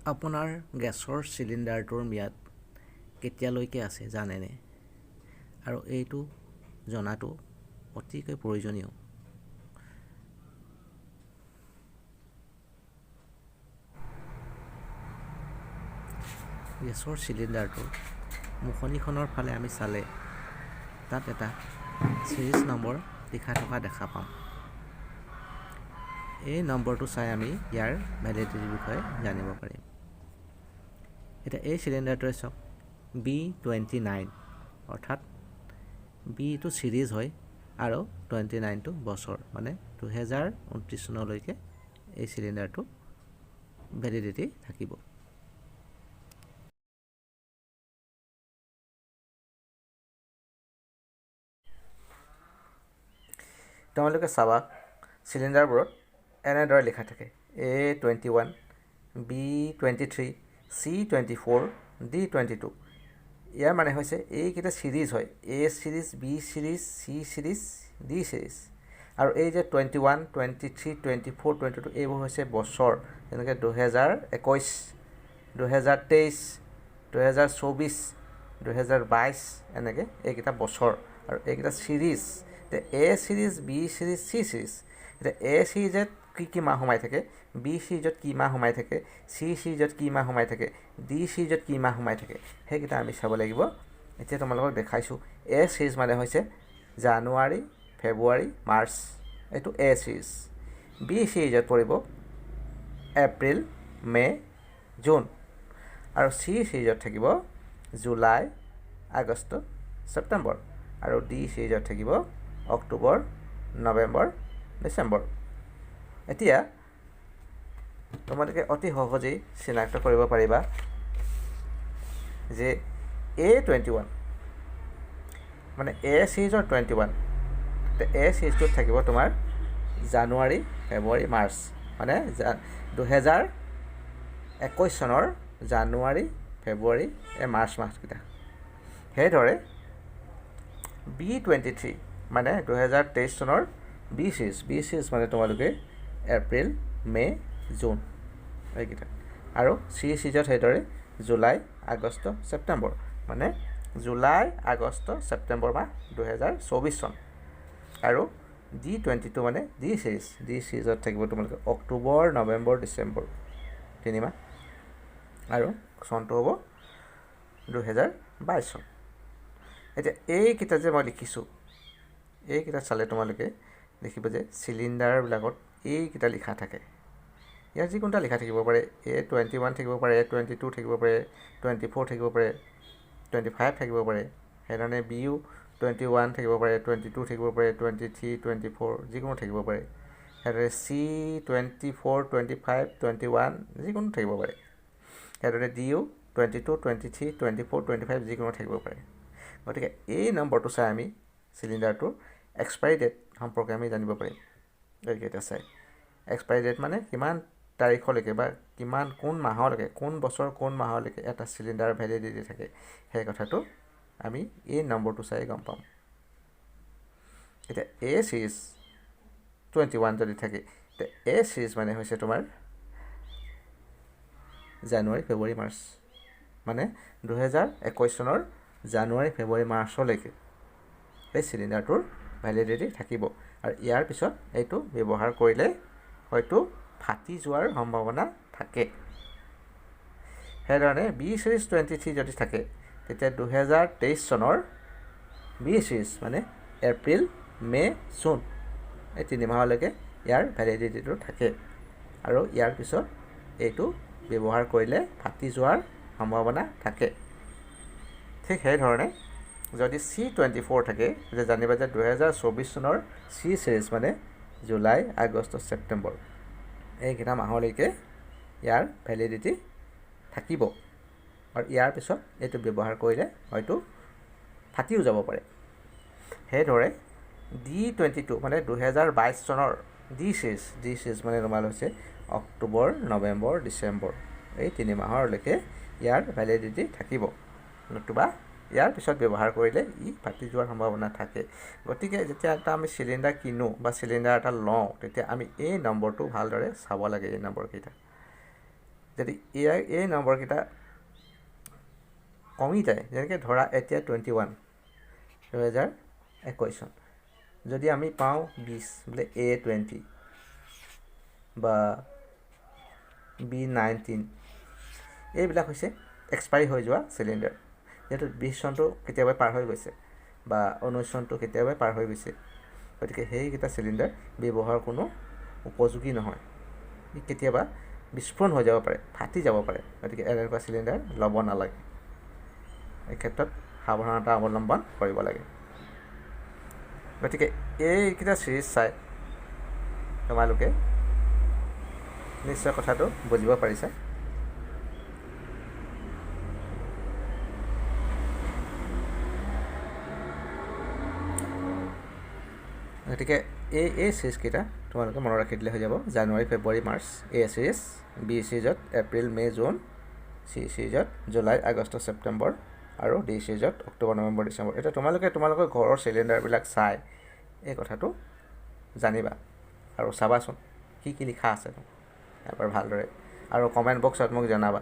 আপোনাৰ গেছৰ চিলিণ্ডাৰটোৰ ম্যাদ কেতিয়ালৈকে আছে জানেনে? আৰু এইটো জনাটো অতিকৈ প্ৰয়োজনীয়। গেছৰ চিলিণ্ডাৰটোৰ মুখনিখনৰ ফালে আমি চালে তাত এটা চিৰিজ নম্বৰ লিখা থকা দেখা পাম। এই নম্বৰটো চাই আমি ইয়াৰ ভেলিডিটিৰ বিষয়ে জানিব পাৰিম। এতিয়া এই চিলিণ্ডাৰটোৱে চাওক B29 অৰ্থাৎ বিটো চিৰিজ হয় আৰু 29টো বছৰ মানে 2029 চনলৈকে এই চিলিণ্ডাৰটো ভেলিডিটি থাকিব। তোমালোকে চাবা চিলিণ্ডাৰবোৰত এনেদৰে লিখা থাকে A21, B23, C24, D22। ইয়াৰ মানে হৈছে এইকেইটা চিৰিজ হয়, A series, B series, C series, D series. আৰু এই যে 21, 23, 24, 22 এইবোৰ হৈছে বছৰ, যেনেকৈ 2021, 2023, 2024, 2022 এনেকৈ এইকেইটা বছৰ। আৰু এইকেইটা চিৰিজ, এতিয়া A series, B series, C series. এতিয়া A চিৰিজত কি মাহ সোমাই থাকে, B চিৰিজত কি মাহ সোমাই থাকে, C চিৰিজত কি মাহ সোমাই থাকে, D চিৰিজত কি মাহ সোমাই থাকে, সেইকেইটা আমি চাব লাগিব। এতিয়া তোমালোকক দেখাইছোঁ A চিৰিজ মানে হৈছে জানুৱাৰী, ফেব্ৰুৱাৰী, মাৰ্চ, এইটো A চিৰিজ। B চিৰিজত পৰিব এপ্ৰিল, মে', জুন। আৰু C চিৰিজত থাকিব জুলাই, আগষ্ট, ছেপ্টেম্বৰ। আৰু D চিৰিজত থাকিব অক্টোবৰ, নৱেম্বৰ, ডিচেম্বৰ। এতিয়া তোমালোকে অতি সহজেই চিনাক্ত কৰিব পাৰিবা যে A21 মানে A চিৰিজৰ 21। A চিৰিজটোত থাকিব তোমাৰ জানুৱাৰী, ফেব্ৰুৱাৰী, মাৰ্চ, মানে 2021 চনৰ জানুৱাৰী, ফেব্ৰুৱাৰী, মাৰ্চ মাহকেইটা। সেইদৰে B23 মানে 2023 চনৰ B চিৰিজ মানে তোমালোকে এপ্ৰিল, মে', জুন এইকেইটা। আৰু C চিৰিজত সেইদৰে জুলাই, আগষ্ট, ছেপ্টেম্বৰ, মানে জুলাই, আগষ্ট, ছেপ্টেম্বৰ মাহ 2024 চন। আৰু D22 মানে D চিৰিজত থাকিব তোমালোকে অক্টোবৰ, নৱেম্বৰ, ডিচেম্বৰ 3 মাহ। আৰু চনটো হ'ব 2022 চন। এতিয়া এইকেইটা যে মই লিখিছোঁ, এইকেইটা চালে তোমালোকে দেখিব যে চিলিণ্ডাৰবিলাকত এইকেইটা লিখা থাকে। ইয়াৰ যিকোনো এটা লিখা থাকিব পাৰে, A21 থাকিব পাৰে, A22 থাকিব পাৰে, 24 থাকিব পাৰে, 25 থাকিব পাৰে। সেইধৰণে BU21 থাকিব পাৰে, 22 থাকিব পাৰে, 23, 24 যিকোনো থাকিব পাৰে। সেইদৰে C24, 25, 21 যিকোনো থাকিব পাৰে। সেইদৰে DU22, 23, 24, 25 যিকোনো থাকিব পাৰে। গতিকে এই নম্বৰটো চাই আমি চিলিণ্ডাৰটোৰ এক্সপাইৰী ডেট সম্পৰ্কে আমি জানিব পাৰিম। এইকেইটা চাই এক্সপাইৰী ডেট মানে কিমান তাৰিখলৈকে বা কোন মাহলৈকে, কোন বছৰ কোন মাহলৈকে এটা চিলিণ্ডাৰ ভেলিডিটি থাকে, সেই কথাটো আমি এই নম্বৰটো চাই গম পাম। এতিয়া A চিৰিজ 21 যদি থাকে, এতিয়া A চিৰিজ মানে হৈছে তোমাৰ জানুৱাৰী, ফেব্ৰুৱাৰী, মাৰ্চ, মানে 2021 চনৰ জানুৱাৰী, ফেব্ৰুৱাৰী, মাৰ্চলৈকে এই চিলিণ্ডাৰটোৰ ভেলিডিটি থাকিব। আৰু ইয়াৰ পিছত এইটো ব্যৱহাৰ কৰিলে হয়তো ফাটি যোৱাৰ সম্ভাৱনা থাকে। সেইধৰণে B চিৰিজ 23 যদি থাকে, তেতিয়া 2023 চনৰ B চিৰিজ মানে এপ্ৰিল, মে', জুন এই 3 মাহলৈকে ইয়াৰ ভেলিডিটিটো থাকে। আৰু ইয়াৰ পিছত এইটো ব্যৱহাৰ কৰিলে ফাটি যোৱাৰ সম্ভাৱনা থাকে। ঠিক সেইধৰণে যদি C24 থাকে, তেতিয়া জানিবা যে 2024 চনৰ C চিৰিজ মানে জুলাই, আগষ্ট, ছেপ্টেম্বৰ এইকেইটা মাহলৈকে ইয়াৰ ভেলিডিটি থাকিব। আৰু ইয়াৰ পিছত এইটো ব্যৱহাৰ কৰিলে হয়তো ফাটিও যাব পাৰে। সেইদৰে D22 মানে 2022 চনৰ D চিৰিজ মানে তোমাৰ হৈছে অক্টোবৰ, নৱেম্বৰ, ডিচেম্বৰ এই 3 মাহলৈকে ইয়াৰ ভেলিডিটি থাকিব, নতুবা ইয়াৰ পিছত ব্যৱহাৰ কৰিলে ই ফাটি যোৱাৰ সম্ভাৱনা থাকে। গতিকে যেতিয়া এটা আমি চিলিণ্ডাৰ কিনো বা চিলিণ্ডাৰ এটা লওঁ, তেতিয়া আমি এই নম্বৰটো ভালদৰে চাব লাগে। এই নম্বৰকেইটা যদি এই নম্বৰকেইটা কমি যায়, যেনেকৈ ধৰা এতিয়া 21 2021 চন, যদি আমি পাওঁ 20 বোলে A20 বা B19, এইবিলাক হৈছে এক্সপায়াৰি হৈ যোৱা চিলিণ্ডাৰ। যিহেতু 20 চনটো কেতিয়াবাই পাৰ হৈ গৈছে বা 19 চনটো কেতিয়াবাই পাৰ হৈ গৈছে, গতিকে সেইকেইটা চিলিণ্ডাৰ ব্যৱহাৰ কোনো উপযোগী নহয়। ই কেতিয়াবা বিস্ফোৰণ হৈ যাব পাৰে, ফাটি যাব পাৰে। গতিকে এনেকুৱা চিলিণ্ডাৰ ল'ব নালাগে। এই ক্ষেত্ৰত সাৱধানতা অৱলম্বন কৰিব লাগে। গতিকে এইকেইটা চিৰিজ চাই তোমালোকে নিশ্চয় কথাটো বুজিব পাৰিছা। গতিকে এই চিৰিজকেইটা তোমালোকে মনত ৰাখি দিলে হৈ যাব। জানুৱাৰী, ফেব্ৰুৱাৰী, মাৰ্চ A চিৰিজ, B চিৰিজত এপ্ৰিল, মে', জুন, C চিৰিজত জুলাই, আগষ্ট, ছেপ্টেম্বৰ আৰু D চিৰিজত অক্টোবৰ, নৱেম্বৰ, ডিচেম্বৰ। এতিয়া তোমালোকে তোমালোকৰ ঘৰৰ চিলিণ্ডাৰবিলাক চাই এই কথাটো জানিবা আৰু চাবাচোন কি কি লিখা আছে এবাৰ ভালদৰে, আৰু কমেণ্ট বক্সত মোক জনাবা।